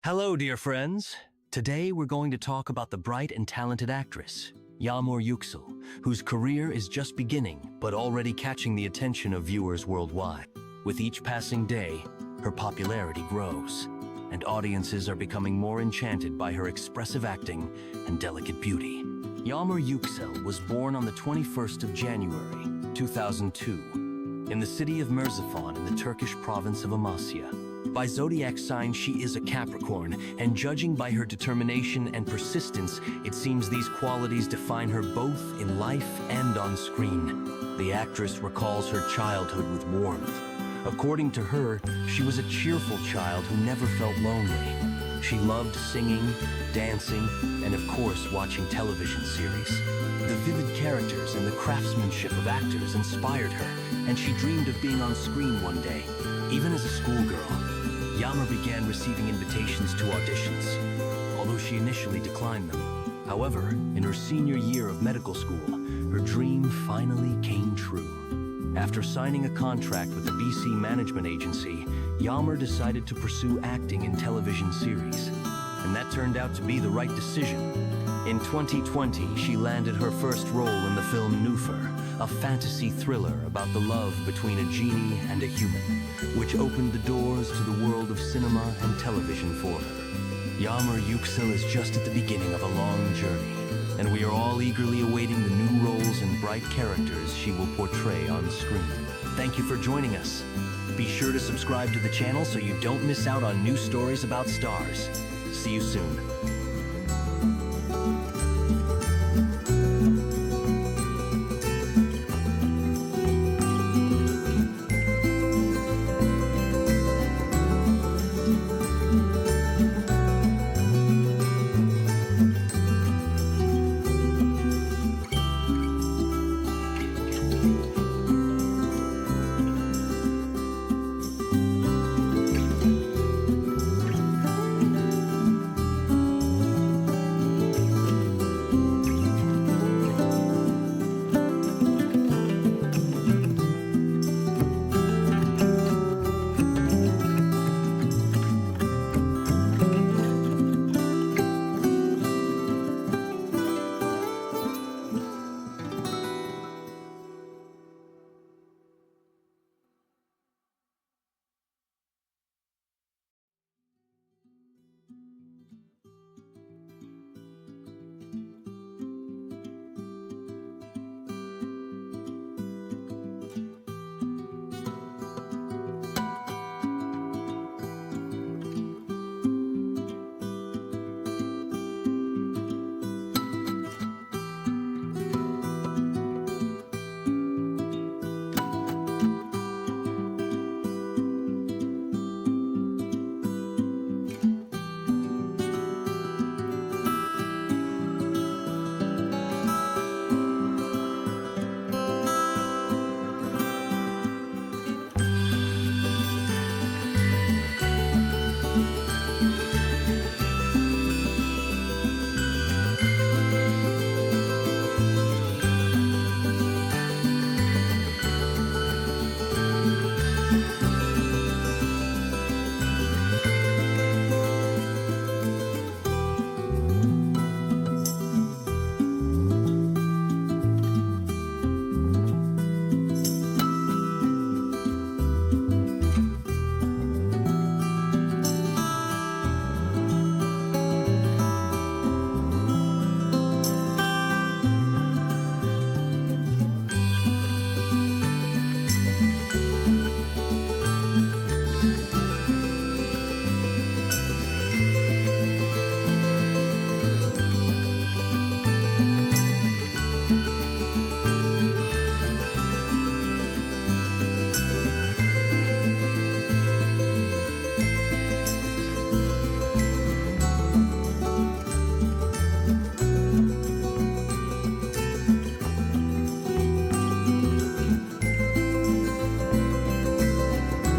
Hello, dear friends. Today we're going to talk about the bright and talented actress, Yagmur Yuksel, whose career is just beginning but already catching the attention of viewers worldwide. With each passing day, her popularity grows, and audiences are becoming more enchanted by her expressive acting and delicate beauty. Yagmur Yuksel was born on the 21st of January, 2002, in the city of Merzifon'u in the Turkish province of Amasya. By zodiac sign, she is a Capricorn, and judging by her determination and persistence, it seems these qualities define her both in life and on screen. The actress recalls her childhood with warmth. According to her, she was a cheerful child who never felt lonely. She loved singing, dancing, and of course watching television series. The vivid characters and the craftsmanship of actors inspired her, and she dreamed of being on screen one day. Even as a schoolgirl, Yagmur began receiving invitations to auditions, although she initially declined them. However, in her senior year of medical school, her dream finally came true. After signing a contract with the BC management agency, Yagmur decided to pursue acting in television series, and that turned out to be the right decision. In 2020, she landed her first role in the film Nufur, a fantasy thriller about the love between a genie and a human, which opened the doors to the world of cinema and television for her. Yagmur Yuksel is just at the beginning of a long journey, and we are all eagerly awaiting the new roles and bright characters she will portray on screen. Thank you for joining us. Be sure to subscribe to the channel so you don't miss out on new stories about stars. See you soon.